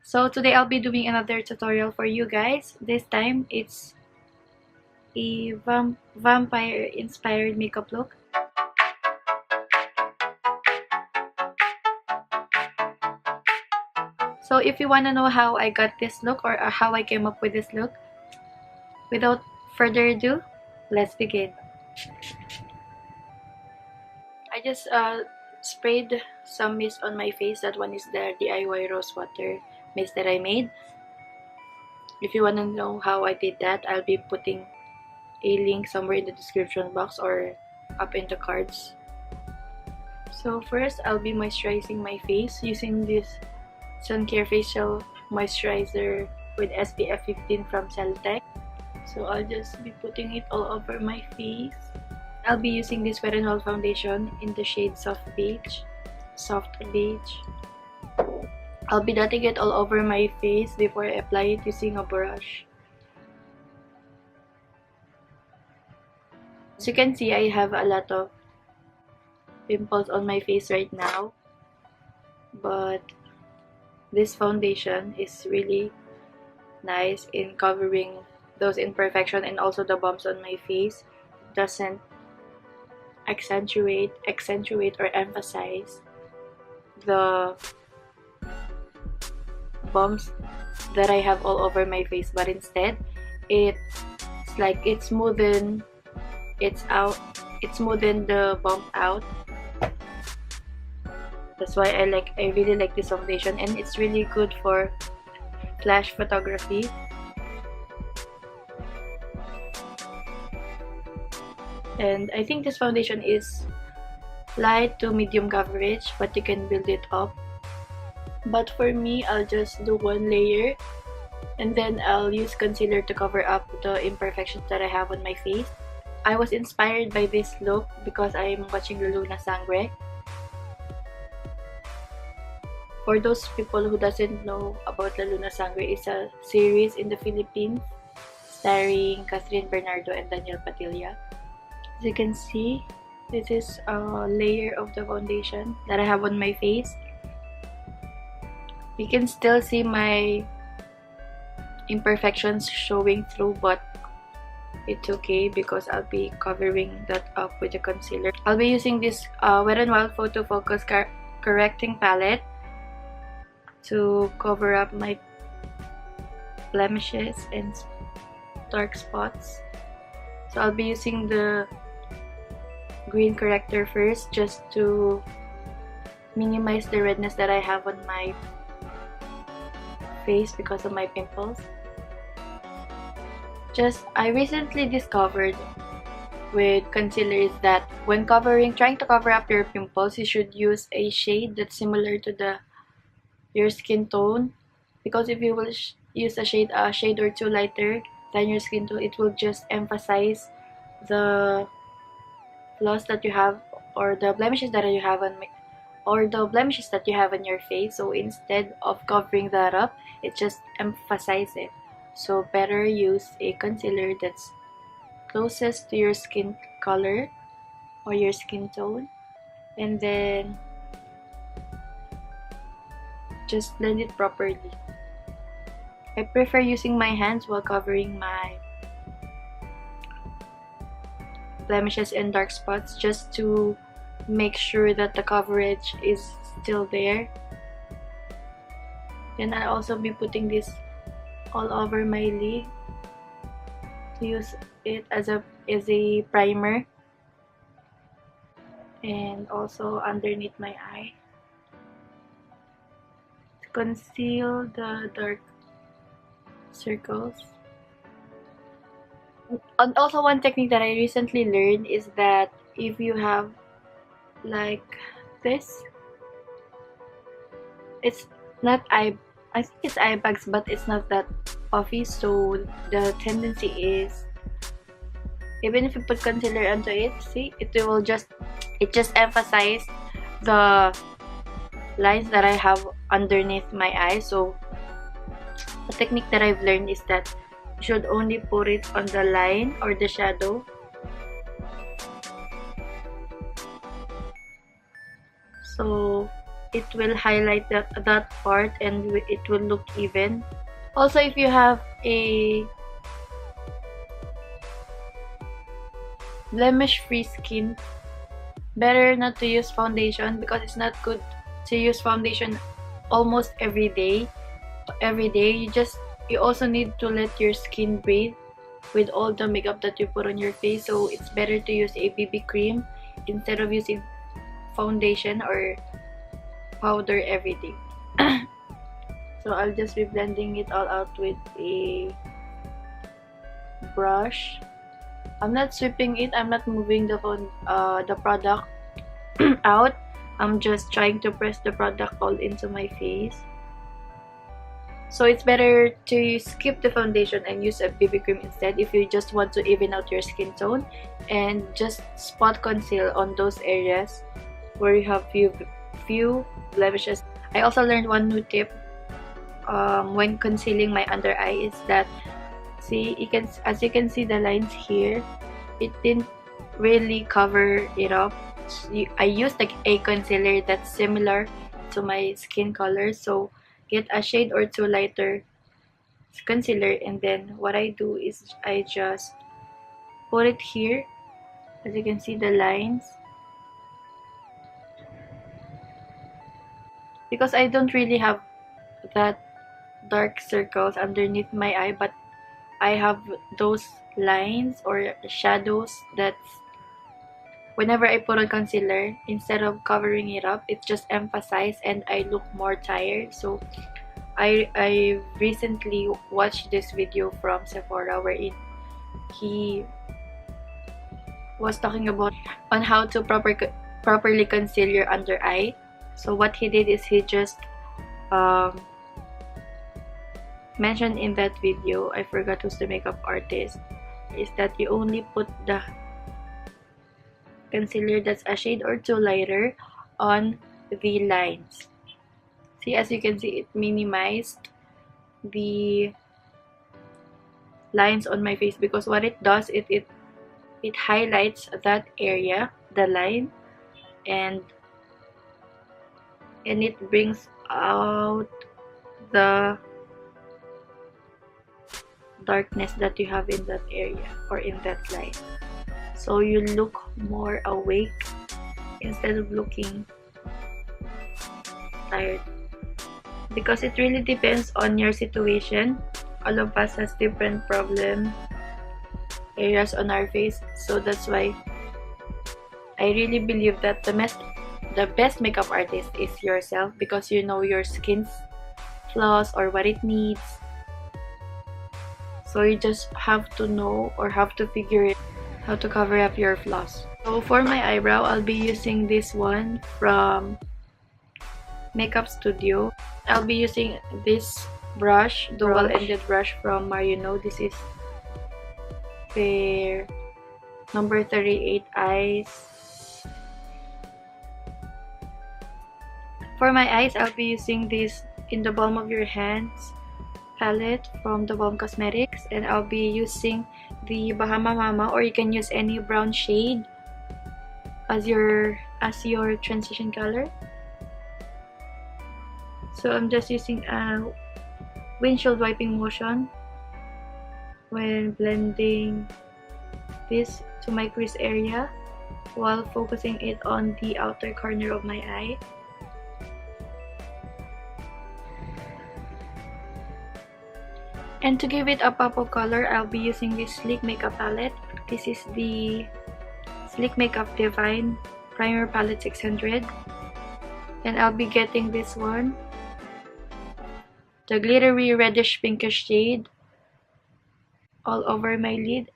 So today I'll be doing another tutorial for you guys. This time it's a vampire inspired makeup look. So if you want to know how I got this look or how I came up with this look, without further ado, let's begin. I just sprayed some mist on my face. That one is the DIY rose water mist that I made. If you want to know how I did that, I'll be putting a link somewhere in the description box or up in the cards. So first, I'll be moisturizing my face using this Suncare facial moisturizer with SPF 15 from Celeteque. So I'll just be putting it all over my face. I'll be using this Wetn foundation in the shade soft beige. I'll be dotting it all over my face before I apply it using a brush. As you can see, I have a lot of pimples on my face right now, but this foundation is really nice in covering those imperfections and also the bumps on my face. It doesn't accentuate or emphasize the bumps that I have all over my face, but instead it smoothen the bump out. That's why I really like this foundation, and it's really good for flash photography. And I think this foundation is light to medium coverage, but you can build it up. But for me, I'll just do one layer and then I'll use concealer to cover up the imperfections that I have on my face. I was inspired by this look because I'm watching Luna Sangre. For those people who doesn't know about La Luna Sangre, it's a series in the Philippines starring Catherine Bernardo and Daniel Padilla. As you can see, this is a layer of the foundation that I have on my face. You can still see my imperfections showing through, but it's okay because I'll be covering that up with the concealer. I'll be using this Wetn Photofocus correcting palette to cover up my blemishes and dark spots. So I'll be using the green corrector first, just to minimize the redness that I have on my face because of my pimples. I recently discovered with concealer is that when trying to cover up your pimples, you should use a shade that's similar to your skin tone, because if you will use a shade or two lighter than your skin tone, it will just emphasize the flaws that you have or the blemishes that you have on your face. So instead of covering that up, it just emphasizes it. So better use a concealer that's closest to your skin color or your skin tone, and then just blend it properly. I prefer using my hands while covering my blemishes and dark spots, just to make sure that the coverage is still there. Then I'll also be putting this all over my lid to use it as a primer, and also underneath my eye to conceal the dark circles. And also, one technique that I recently learned is that if you have like this, it's not I think it's eye bags, but it's not that puffy. So the tendency is, even if you put concealer onto it, see, it just emphasize the lines that I have underneath my eye. So the technique that I've learned is that you should only put it on the line or the shadow. So it will highlight that part and it will look even. Also, if you have a blemish-free skin, better not to use foundation because it's not good to use foundation almost every day. You also need to let your skin breathe with all the makeup that you put on your face, so it's better to use a BB cream instead of using foundation or powder every day. So I'll just be blending it all out with a brush. I'm not sweeping it, I'm not moving the product out. I'm just trying to press the product all into my face. So it's better to skip the foundation and use a BB cream instead if you just want to even out your skin tone, and just spot conceal on those areas where you have few blemishes. I also learned one new tip when concealing my under eye is that, as you can see the lines here, it didn't really cover it up. I used like a concealer that's similar to my skin color, so get a shade or two lighter concealer, and then what I do is I just put it here. As you can see the lines, because I don't really have that dark circles underneath my eye, but I have those lines or shadows that whenever I put on concealer, instead of covering it up, it just emphasizes and I look more tired. So I recently watched this video from Sephora wherein he was talking about on how to properly conceal your under eye. So what he did is he just mentioned in that video, I forgot who's the makeup artist, is that you only put the concealer that's a shade or two lighter on the lines. See, as you can see, it minimized the lines on my face, because what it does, it highlights that area, the line, and it brings out the darkness that you have in that area or in that line, so you look more awake instead of looking tired. Because it really depends on your situation. All of us has different problem areas on our face, so that's why I really believe that the best makeup artist is yourself, because you know your skin's flaws or what it needs. So you just have to know or have to figure it how to cover up your flaws. So for my eyebrow, I'll be using this one from Makeup Studio. I'll be using this brush, dual-ended brush from Marionnaud. This is their number 38 eyes. For my eyes, I'll be using this In the Balm of Your Hands palette from the Balm Cosmetics, and I'll be using the Bahama Mama, or you can use any brown shade as your transition color. So I'm just using a windshield wiping motion when blending this to my crease area while focusing it on the outer corner of my eye. And to give it a pop of color, I'll be using this Sleek Makeup palette. This is the Sleek Makeup Divine Primer Palette 600. And I'll be getting this one, the glittery reddish pinkish shade, all over my lid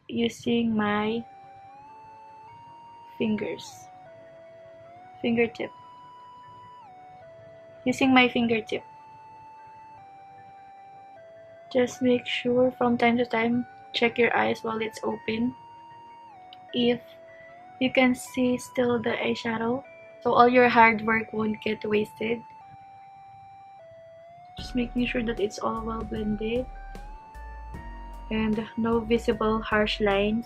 using my fingertip. Just make sure from time to time, check your eyes while it's open if you can see still the eyeshadow, so all your hard work won't get wasted. Just making sure that it's all well blended and no visible harsh lines.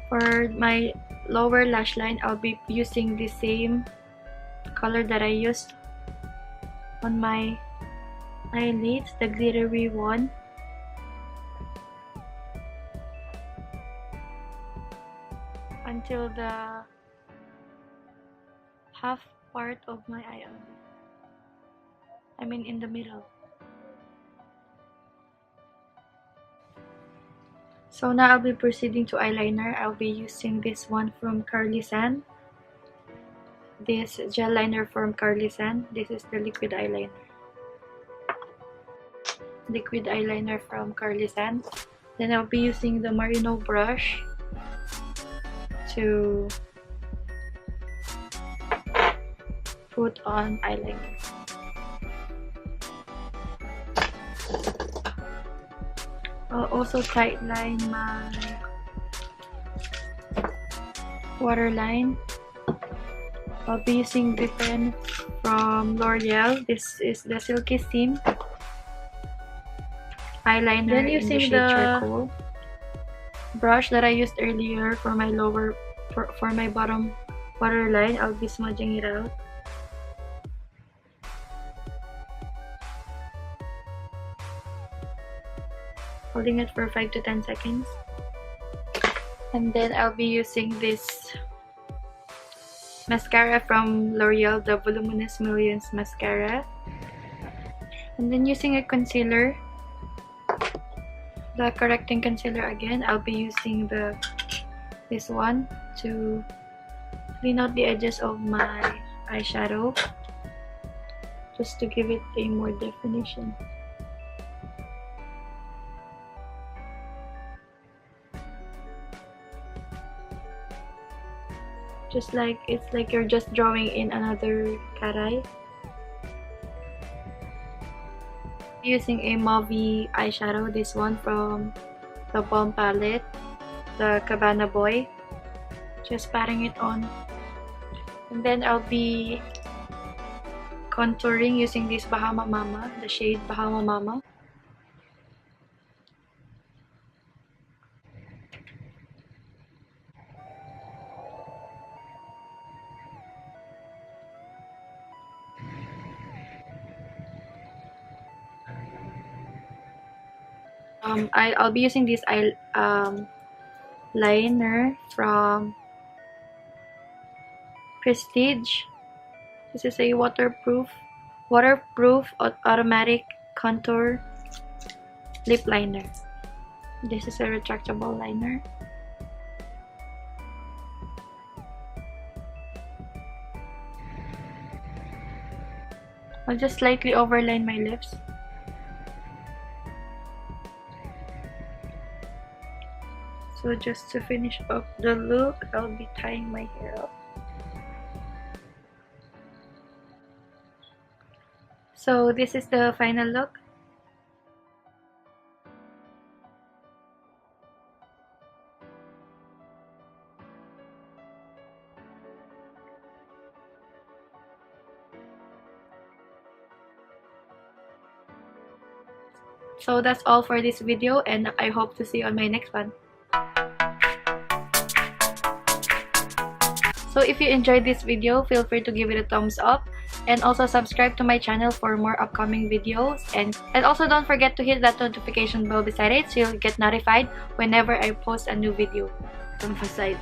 For my lower lash line, I'll be using the same color that I used on my eyelids, the glittery one. Until the half part of my eye. I mean in the middle. So now I'll be proceeding to eyeliner. I'll be using this one from Carlisan. This gel liner from Carlisan. This is the liquid eyeliner. Liquid eyeliner from Carlisan. Then I'll be using the Marionnaud brush to put on eyeliner. I'll also tightline my waterline. I'll be using this pen from L'Oreal. This is the Silkisimme eyeliner. Then using in the shade charcoal brush that I used earlier for my for my bottom waterline, I'll be smudging it out. Holding it for 5 to 10 seconds. And then I'll be using this mascara from L'Oreal, the Voluminous Millions mascara. And then using a concealer, the correcting concealer again, I'll be using this one to clean out the edges of my eyeshadow, just to give it a more definition. Just like it's like you're just drawing in another cat eye. Using a Mauvey eyeshadow, this one from the Balm palette, the Cabana Boy. Just patting it on. And then I'll be contouring using this Bahama Mama, the shade Bahama Mama. I'll be using this liner from Prestige. This is a waterproof automatic contour lip liner. This is a retractable liner. I'll just slightly overline my lips. So just to finish up the look, I'll be tying my hair up. So this is the final look. So that's all for this video, and I hope to see you on my next one. So if you enjoyed this video, feel free to give it a thumbs up, and also subscribe to my channel for more upcoming videos, and also don't forget to hit that notification bell beside it so you'll get notified whenever I post a new video. On the side.